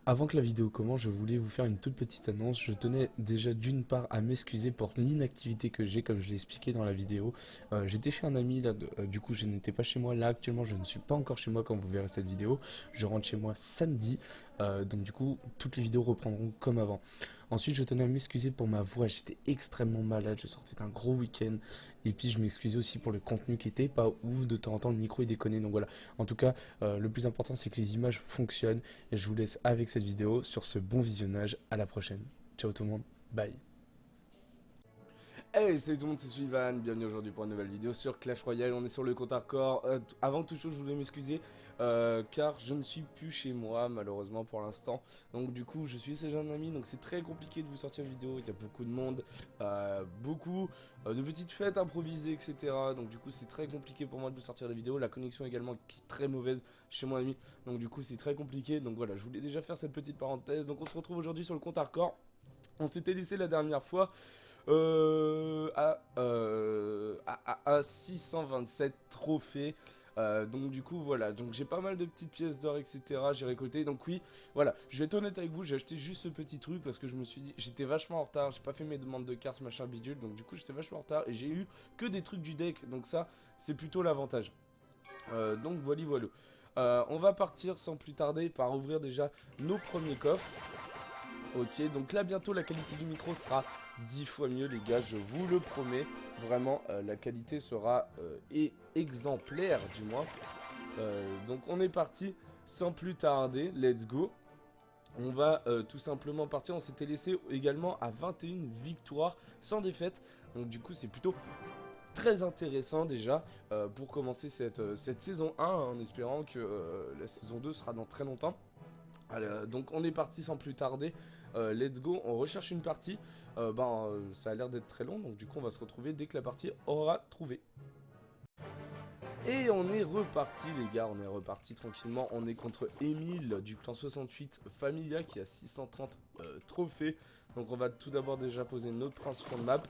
Avant que la vidéo commence, je voulais vous faire une toute petite annonce. Je tenais déjà d'une part à m'excuser pour l'inactivité que j'ai, comme je l'ai expliqué dans la vidéo. J'étais chez un ami, là, du coup je n'étais pas chez moi. Là actuellement je ne suis pas encore chez moi quand vous verrez cette vidéo. Je rentre chez moi samedi, donc du coup toutes les vidéos reprendront comme avant. Ensuite je tenais à m'excuser pour ma voix, j'étais extrêmement malade, je sortais d'un gros week-end. Et puis je m'excusais aussi pour le contenu qui était pas ouf, de temps en temps le micro est déconné. Donc voilà, en tout cas le plus important c'est que les images fonctionnent. Et je vous laisse avec cette vidéo sur ce bon visionnage. À la prochaine. Ciao tout le monde. Bye. Hey, salut tout le monde, c'est Sullivan, bienvenue aujourd'hui pour une nouvelle vidéo sur Clash Royale. On est sur le compte hardcore. Avant toute chose, je voulais m'excuser car je ne suis plus chez moi malheureusement pour l'instant. Donc du coup, je suis chez un ami, donc c'est très compliqué de vous sortir une vidéo. Il y a beaucoup de monde, beaucoup de petites fêtes improvisées, etc. Donc du coup, c'est très compliqué pour moi de vous sortir la vidéo. La connexion également qui est très mauvaise chez mon ami. Donc du coup, c'est très compliqué. Donc voilà, je voulais déjà faire cette petite parenthèse. Donc on se retrouve aujourd'hui sur le compte hardcore. On s'était laissé la dernière fois à 627 trophées. Donc du coup voilà, donc j'ai pas mal de petites pièces d'or, etc. J'ai récolté, donc oui, voilà, je vais être honnête avec vous, j'ai acheté juste ce petit truc parce que je me suis dit, j'étais vachement en retard, j'ai pas fait mes demandes de cartes, machin bidule, donc du coup j'étais vachement en retard et j'ai eu que des trucs du deck, donc ça c'est plutôt l'avantage. Donc voilà. On va partir sans plus tarder par ouvrir déjà nos premiers coffres. Ok, donc là bientôt la qualité du micro sera 10 fois mieux les gars, je vous le promets. Vraiment, la qualité sera exemplaire du moins. Donc on est parti sans plus tarder, let's go. On va tout simplement partir, on s'était laissé également à 21 victoires sans défaite. Donc du coup c'est plutôt très intéressant déjà pour commencer cette saison 1 en espérant que la saison 2 sera dans très longtemps. Allez, donc on est parti sans plus tarder, let's go, on recherche une partie, ça a l'air d'être très long, donc du coup on va se retrouver dès que la partie aura trouvé. Et on est reparti les gars, on est reparti tranquillement, on est contre Emile du clan 68 Familia qui a 630 trophées, donc on va tout d'abord déjà poser notre prince fond de map.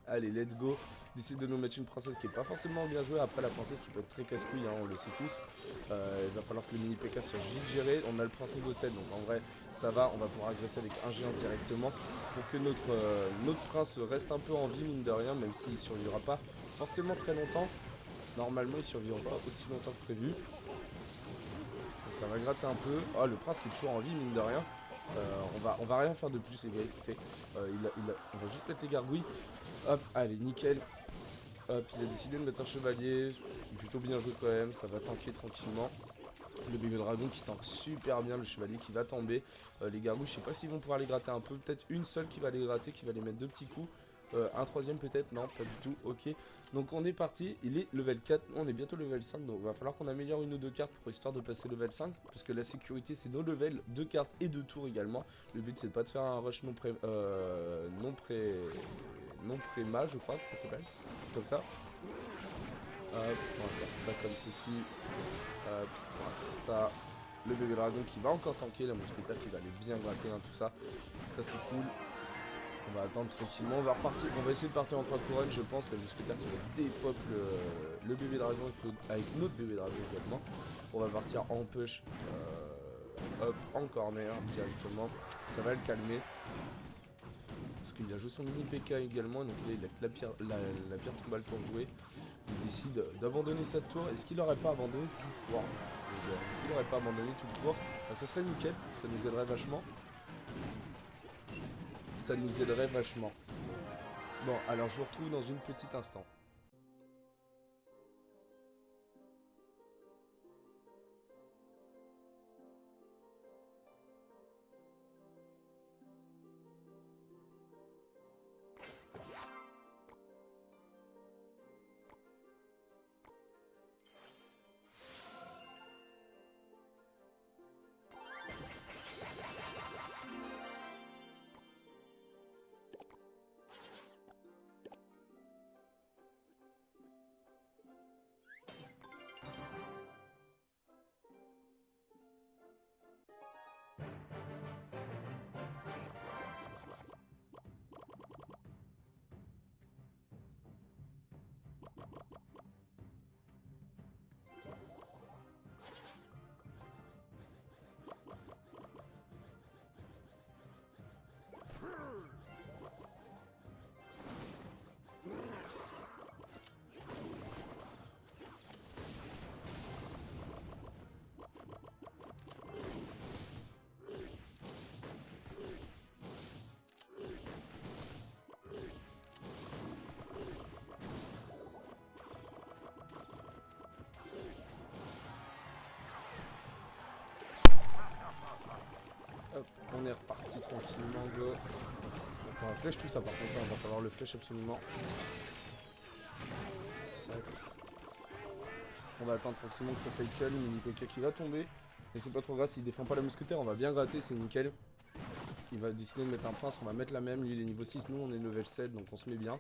Allez, let's go. Décide de nous mettre une princesse qui est pas forcément bien jouée. Après, la princesse qui peut être très casse-couille, hein, on le sait tous. Il va falloir que le mini PK soit vite géré. On a le prince niveau 7, donc en vrai, ça va. On va pouvoir agresser avec un géant directement pour que notre prince reste un peu en vie, mine de rien, même s'il ne survivra pas forcément très longtemps. Normalement, il survivra pas aussi longtemps que prévu. Et ça va gratter un peu. Oh, le prince qui est toujours en vie, mine de rien. On va rien faire de plus les gars, écoutez. On va juste mettre les gargouilles. Hop, allez, nickel. Hop, il a décidé de mettre un chevalier. C'est plutôt bien joué quand même, ça va tanker tranquillement. Le bébé dragon qui tank super bien, le chevalier qui va tomber. Les gargouilles, je sais pas s'ils vont pouvoir les gratter un peu. Peut-être une seule qui va les gratter, qui va les mettre deux petits coups. Un troisième peut-être, non, pas du tout, ok. Donc on est parti, il est level 4, on est bientôt level 5, donc il va falloir qu'on améliore une ou deux cartes pour histoire de passer level 5. Parce que la sécurité c'est nos levels, deux cartes et deux tours également. Le but c'est de pas de faire un rush non pré-mage, je crois que ça s'appelle, comme ça. Hop, on va faire ça comme ceci. Hop, on va faire ça. Le bébé dragon qui va encore tanker, la mousquetaire qui va aller bien gratter, hein, tout ça. Ça c'est cool. On va attendre tranquillement, on va repartir, on va essayer de partir en 3 couronnes, je pense, la mousquetaire qui va dépop le bébé dragon avec notre bébé dragon également. On va partir en push, hop, en corner directement, ça va le calmer. Parce qu'il a joué son mini PK également, donc là il a que la pierre tombale pour jouer. Il décide d'abandonner sa tour. Est-ce qu'il n'aurait pas abandonné tout le tour? Est-ce qu'il n'aurait pas abandonné tout le tour? Ça serait nickel, ça nous aiderait vachement. Ça nous aiderait vachement. Bon, alors je vous retrouve dans une petite instant. Hop, on est reparti tranquillement, go. Donc on va flèche tout ça par contre, hein, il va falloir le flèche absolument. Hop. On va attendre tranquillement que ça faille le mini PK qui va tomber. Et c'est pas trop grave, s'il défend pas la mousquetaire, on va bien gratter, c'est nickel. Il va décider de mettre un prince, on va mettre la même, lui il est niveau 6, nous on est level 7, donc on se met bien.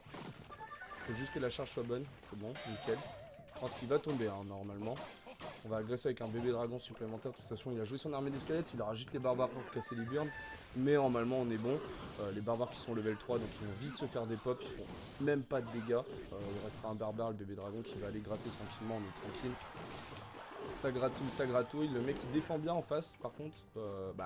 Faut juste que la charge soit bonne, c'est bon, nickel. Prince qui va tomber hein, normalement. On va agresser avec un bébé dragon supplémentaire, de toute façon il a joué son armée des squelettes, il aura juste les barbares pour casser les burnes. Mais normalement on est bon, les barbares qui sont level 3 donc ils vont vite se faire des pops, ils font même pas de dégâts. Il restera un barbare, le bébé dragon qui va aller gratter tranquillement, on est tranquille. Ça gratouille, le mec il défend bien en face par contre,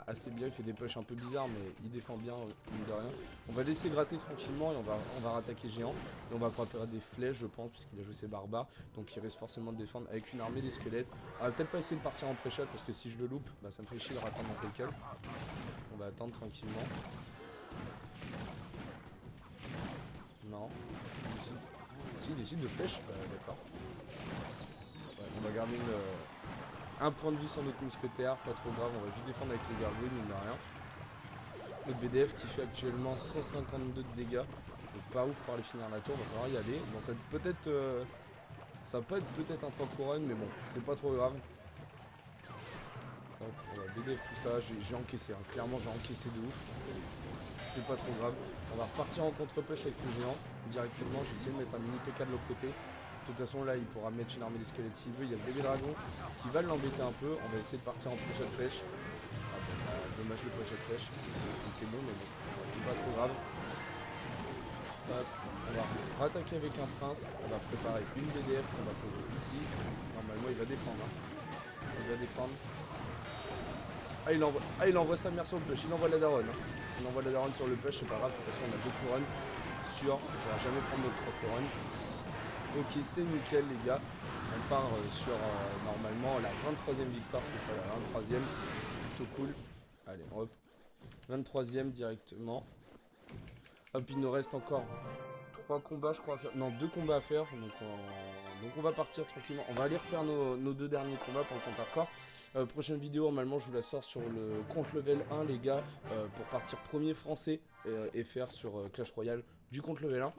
assez bien, il fait des pushs un peu bizarres mais il défend bien mine de rien. On va laisser gratter tranquillement et on va rattaquer géant et on va préparer des flèches je pense puisqu'il a joué ses barbares, donc il risque forcément de défendre avec une armée des squelettes. On va peut-être pas essayer de partir en pré-shot parce que si je le loupe, ça me fait chier de rater un cycle. On va attendre tranquillement. Non, il décide de flèche, d'accord. On va garder un point de vie sur notre mousquetaire, pas trop grave, on va juste défendre avec les gargouilles, mine de rien. Notre BDF qui fait actuellement 152 de dégâts, donc pas ouf pour aller finir la tour, on va falloir y aller. Bon, ça va pas être peut-être un 3 couronnes, mais bon, c'est pas trop grave. Hop, on va BDF tout ça, j'ai encaissé, hein. Clairement j'ai encaissé de ouf. C'est pas trop grave. On va repartir en contre-push avec le géant directement, j'ai essayé de mettre un mini PK de l'autre côté. De toute façon là il pourra mettre une armée des squelettes s'il veut, il y a le bébé dragon qui va l'embêter un peu, on va essayer de partir en pré-shot flèche. Dommage le pré-shot flèche, il était bon mais bon, c'est pas trop grave. Hop, on va rattaquer avec un prince, on va préparer une BDF qu'on va poser ici. Normalement il va défendre, hein. Il va défendre. Il envoie sa mère sur le push, il envoie la daronne. Hein. Il envoie la daronne sur le push, c'est pas grave, de toute façon on a 2 couronnes. Sûr, on va jamais prendre notre 3 couronnes. Ok, c'est nickel les gars, on part sur normalement la 23e victoire, c'est ça la 23e, c'est plutôt cool. Allez hop, 23e directement. Hop, il nous reste encore 3 combats je crois à faire, non 2 combats à faire, donc on va partir tranquillement, on va aller refaire nos 2 derniers combats pour le compte hardcore. Prochaine vidéo, normalement je vous la sors sur le compte level 1 les gars, pour partir premier français et faire sur Clash Royale du compte level 1.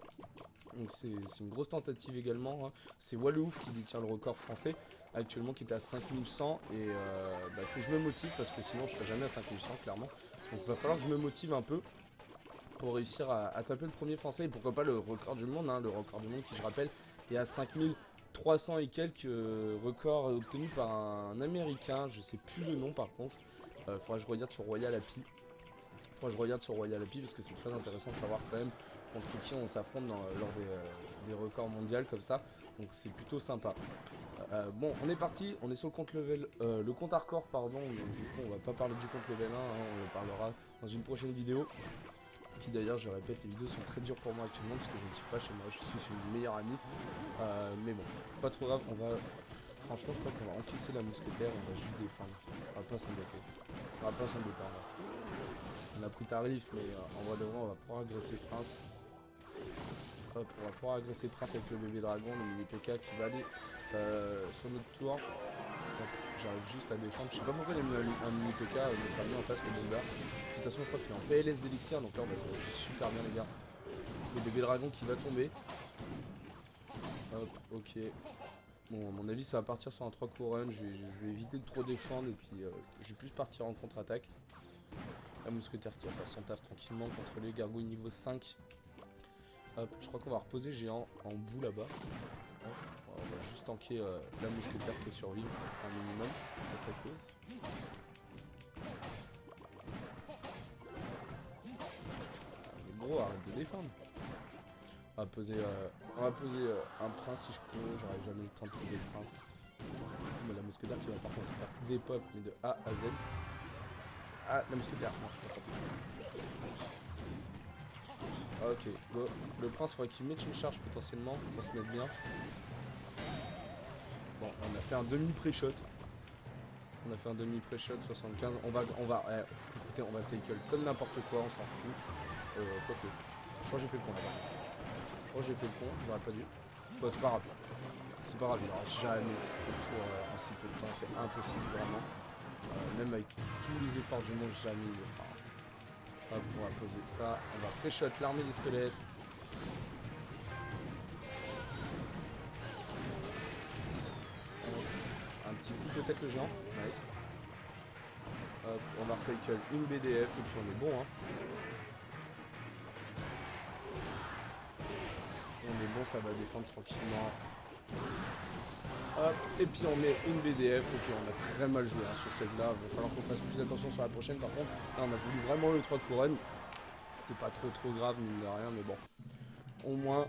Donc c'est une grosse tentative également, hein. C'est Wallouf qui détient le record français actuellement qui était à 5100 et faut que je me motive parce que sinon je serai jamais à 5100 clairement. Donc il va falloir que je me motive un peu pour réussir à taper le premier français et pourquoi pas le record du monde, hein. Le record du monde qui je rappelle est à 5300 et quelques, records obtenus par un américain, je sais plus le nom par contre. Faudra que je regarde sur Royal Happy. Parce que c'est très intéressant de savoir quand même contre qui on s'affronte lors des records mondiaux comme ça, donc c'est plutôt sympa. Bon, on est parti, on est sur le compte level, le compte hardcore pardon, donc du coup on va pas parler du compte level 1, hein, on en parlera dans une prochaine vidéo, qui d'ailleurs je répète, les vidéos sont très dures pour moi actuellement parce que je ne suis pas chez moi, je suis chez une meilleure amie, mais bon, pas trop grave, franchement je crois qu'on va encaisser la mousquetaire, on va juste défendre, on va pas s'embêter, on a pris tarif, mais en vrai de vrai on va pouvoir agresser Prince. Hop, on va pouvoir agresser Prince avec le bébé dragon, le mini PK qui va aller sur notre tour. J'arrive juste à défendre, je sais pas pourquoi il a mis un mini PK, notre ami en face le Bomba. De toute façon je crois qu'il est en PLS d'élixir, donc là on va se mettre super bien les gars. Le bébé dragon qui va tomber. Hop, ok. Bon, à mon avis ça va partir sur un 3 couronnes, je vais éviter de trop défendre et puis je vais plus partir en contre-attaque. La mousquetaire qui va faire son taf tranquillement contre les gargouilles niveau 5. Hop, je crois qu'on va reposer géant en bout là-bas. On va juste tanker la mousquetaire qui survit un minimum, ça serait cool. Mais gros, arrête de défendre. On va poser un prince si je peux, j'aurai jamais le temps de poser le prince. Mais la mousquetaire qui va par contre se faire des pops mais de A à Z. Ah, la mousquetaire, non, ok, go. Le prince, faudrait qu'il mette une charge potentiellement pour se mettre bien. Bon, on a fait un demi pré-shot. 75. Écoutez, on va cycle comme n'importe quoi, on s'en fout. Quoique. Je crois que j'ai fait le con là-bas. J'aurais pas dû. Bon, c'est pas grave, il aura jamais tout le tour en si peu de temps, c'est impossible vraiment. Même avec tous les efforts du monde, jamais il le fera. Hop, on va poser ça. On va pré-shot l'armée des squelettes. Un petit coup peut-être le géant. Nice. Hop, on va recycle une BDF et puis on est bon. Hein. On est bon, ça va défendre tranquillement. Hop, et puis on met une BDF. Ok, on a très mal joué hein, sur celle-là. Il va falloir qu'on fasse plus attention sur la prochaine. Par contre, là on a voulu vraiment le 3 couronnes. C'est pas trop grave, mine de rien, mais bon. Au moins,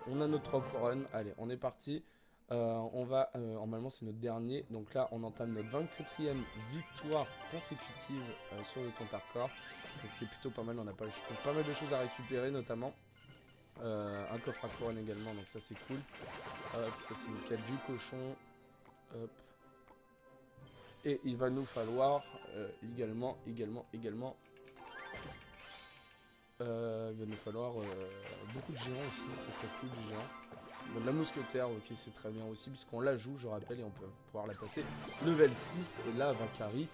on a notre 3 couronnes. Allez, on est parti. On va, normalement c'est notre dernier. Donc là, on entame notre 24e victoire consécutive sur le compte hardcore. Donc c'est plutôt pas mal. On a pas mal de choses à récupérer, notamment. Un coffre à couronne également, donc ça c'est cool. Hop, ça c'est une quête du cochon. Hop. Et il va nous falloir également. Il va nous falloir beaucoup de géants aussi, ça serait cool du géant. Bon, de la mousquetaire, ok, c'est très bien aussi, puisqu'on la joue, je rappelle, et on peut pouvoir la passer. Level 6, et là, Valkyrie,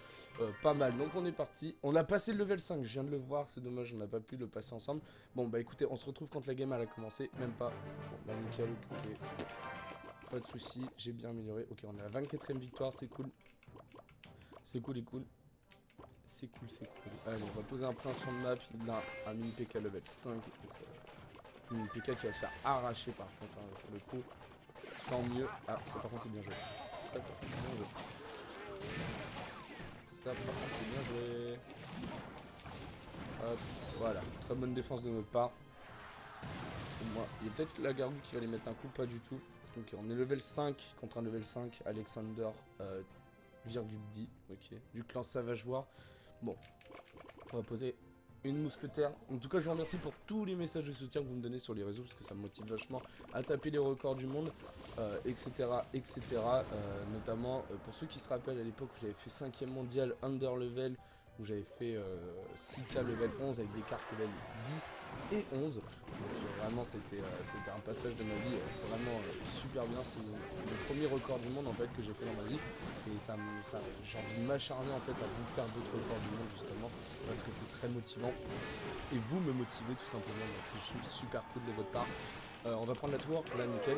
pas mal. Donc on est parti. On a passé le level 5, je viens de le voir, c'est dommage, on n'a pas pu le passer ensemble. Bon, bah écoutez, on se retrouve quand la game elle a commencé, même pas. Bon, bah nickel, ok. Pas de soucis, j'ai bien amélioré. Ok, on est à la 24e victoire, c'est cool. C'est cool. C'est cool. Allez, on va poser un prince sur de map. Il a un mini PK level 5. Mini PK qui va se faire arracher par contre, hein, pour le coup. Tant mieux. Ah, ça par contre c'est bien joué. Ça par contre c'est bien joué. Hop, voilà. Très bonne défense de notre part. Pour moi, il y a peut-être la gargouille qui va les mettre un coup, pas du tout. Ok, on est level 5 contre un level 5. Alexander Virgubdi, ok. Du clan Savageois. Bon, on va poser une mousquetaire. En tout cas, je vous remercie pour tous les messages de soutien que vous me donnez sur les réseaux, parce que ça me motive vachement à taper les records du monde, etc. Notamment, pour ceux qui se rappellent, à l'époque où j'avais fait 5ème mondial under level, où j'avais fait 6K level 11 avec des cartes level 10 et 11. Donc, vraiment, c'était un passage de ma vie vraiment super bien. C'est le premier record du monde en fait que j'ai fait dans ma vie. Et j'ai envie de m'acharner en fait à vous faire d'autres records du monde justement, parce que c'est très motivant. Et vous me motivez tout simplement, donc c'est super cool de votre part. On va prendre la tour, là nickel.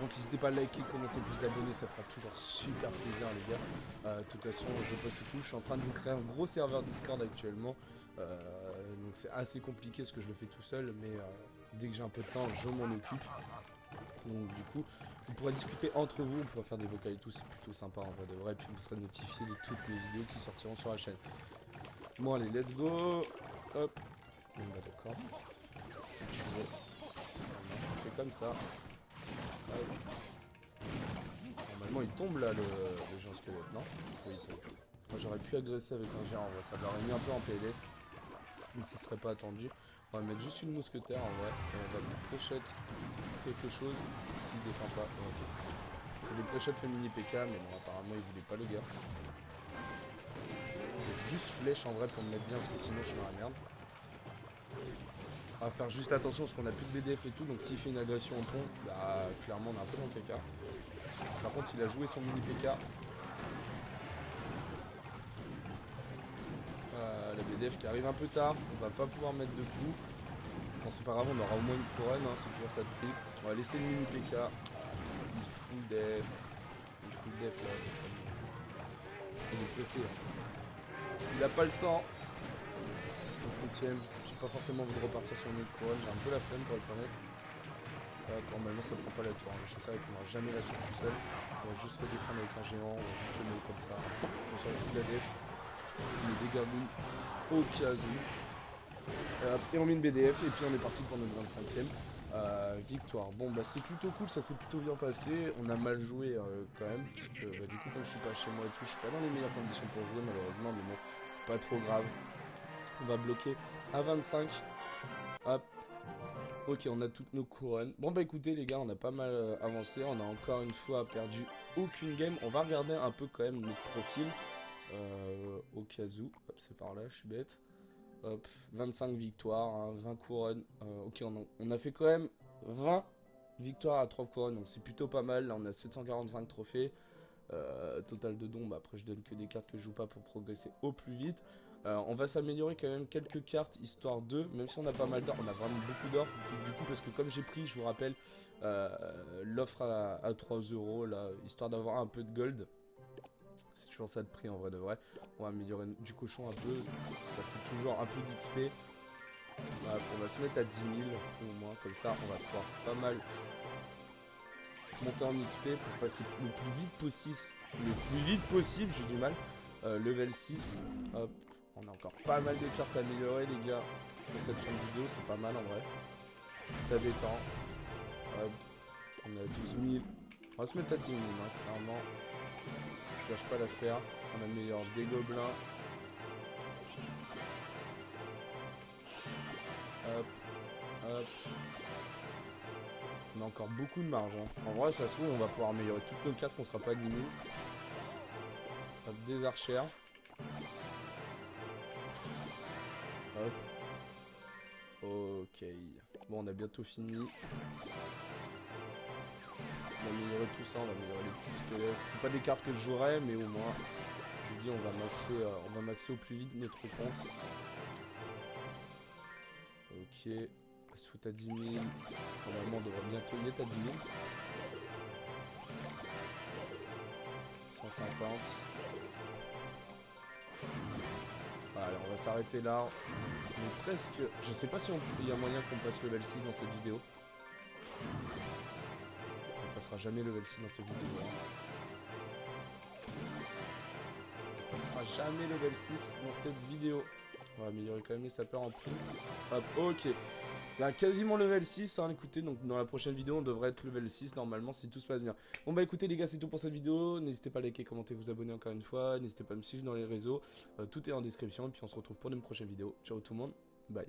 Donc n'hésitez pas à liker, commenter, vous abonner, ça fera toujours super plaisir les gars. De toute façon je poste tout, je suis en train de vous créer un gros serveur Discord actuellement. Donc c'est assez compliqué parce que je le fais tout seul, mais dès que j'ai un peu de temps je m'en occupe. Donc du coup vous pourrez discuter entre vous, on pourra faire des vocales et tout, c'est plutôt sympa en vrai de vrai. Et puis vous serez notifié de toutes mes vidéos qui sortiront sur la chaîne. Bon allez, let's go. Hop. Bon bah d'accord. Si tu veux. Ça marche, on fait comme ça. Hop. Normalement il tombe là le géant squelette, non? Oui, il tombe. Moi j'aurais pu agresser avec un géant en vrai, ça l'aurait mis un peu en PLS. Mais ce serait pas attendu. On va mettre juste une mousquetaire en vrai. Et on va lui pré-shot quelque chose. S'il défend pas. Ok. Je lui pré-shot le mini PK, mais bon apparemment il voulait pas le gars. Juste flèche en vrai pour me mettre bien, parce que sinon je suis dans la merde. On va faire juste attention parce qu'on a plus de BDF et tout, donc s'il fait une agression au pont, bah clairement on est un peu dans le caca. Par contre il a joué son mini PK. La BDF qui arrive un peu tard, on va pas pouvoir mettre de coups. Bon c'est pas grave, on aura au moins une couronne, hein, c'est toujours ça de prix. On va laisser le mini PK. Il full def. Il full def là. Il est pressé. Hein. Il a pas le temps. Faut qu'on tienne. J'ai pas forcément envie de repartir sur une autre couronne, j'ai un peu la flemme pour être honnête. Normalement ça prend pas la tour, hein. Le chasseur il prendra jamais la tour tout seul. On va juste redéfendre avec un géant, on va juste le mettre comme ça. On s'en fout de la def. On met des gargouilles au cas où. Et on met une BDF et puis on est parti pour notre 25ème victoire. Bon bah c'est plutôt cool, ça s'est plutôt bien passé. On a mal joué quand même, parce que bah, du coup comme je suis pas chez moi et tout, je suis pas dans les meilleures conditions pour jouer malheureusement, mais bon c'est pas trop grave. On va bloquer à 25. Hop. Ok, on a toutes nos couronnes. Bon bah écoutez les gars, on a pas mal avancé. On a encore une fois perdu aucune game. On va regarder un peu quand même notre profil. Au cas où. Hop, c'est par là, je suis bête. Hop, 25 victoires, hein, 20 couronnes. Ok, on a fait quand même 20 victoires à 3 couronnes, donc c'est plutôt pas mal. Là, on a 745 trophées. Total de dons, bah après je donne que des cartes que je joue pas pour progresser au plus vite. On va s'améliorer quand même quelques cartes, histoire de, même si on a pas mal d'or, on a vraiment beaucoup d'or, du coup parce que comme j'ai pris, je vous rappelle, l'offre à 3 euros, là, histoire d'avoir un peu de gold. C'est toujours ça de prix en vrai de vrai. On va améliorer du cochon un peu, ça fait toujours un peu d'XP. On va se mettre à 10 000 au moins, comme ça on va pouvoir pas mal monter en XP pour passer le plus vite possible. Le plus vite possible, j'ai du mal. Level 6. Hop. On a encore pas mal de cartes à améliorer les gars. Pour cette fin de vidéo, c'est pas mal en vrai. Ça détend. Hop. On a 12 000. On va se mettre à 10 000 hein, clairement. Je lâche pas l'affaire. On améliore des gobelins. Hop. Hop. On a encore beaucoup de marge. Hein. En vrai, ça se trouve, on va pouvoir améliorer toutes nos cartes, qu'on sera pas à 10 000. Hop, des archères. Hop. Ok. Bon, on a bientôt fini. On va améliorer tout ça, on va améliorer les petits squelettes. C'est pas des cartes que je jouerais, mais au moins, je vous dis, on va maxer au plus vite notre compte. Ok. On va se foutre à 10 000. Normalement, on devrait bientôt y être à 10 000. 150. Allez, on va s'arrêter là. On est presque... Je sais pas si il y a moyen qu'on passe level 6 dans cette vidéo. On passera jamais level 6 dans cette vidéo. Hein. On passera jamais level 6 dans cette vidéo. On va améliorer quand même les sapeurs en prime. Hop, ok. Là, quasiment level 6, hein, écoutez, donc dans la prochaine vidéo, on devrait être level 6 normalement si tout se passe bien. Bon bah écoutez les gars, c'est tout pour cette vidéo, n'hésitez pas à liker, commenter, vous abonner encore une fois, n'hésitez pas à me suivre dans les réseaux, tout est en description, et puis on se retrouve pour une prochaine vidéo. Ciao tout le monde, bye.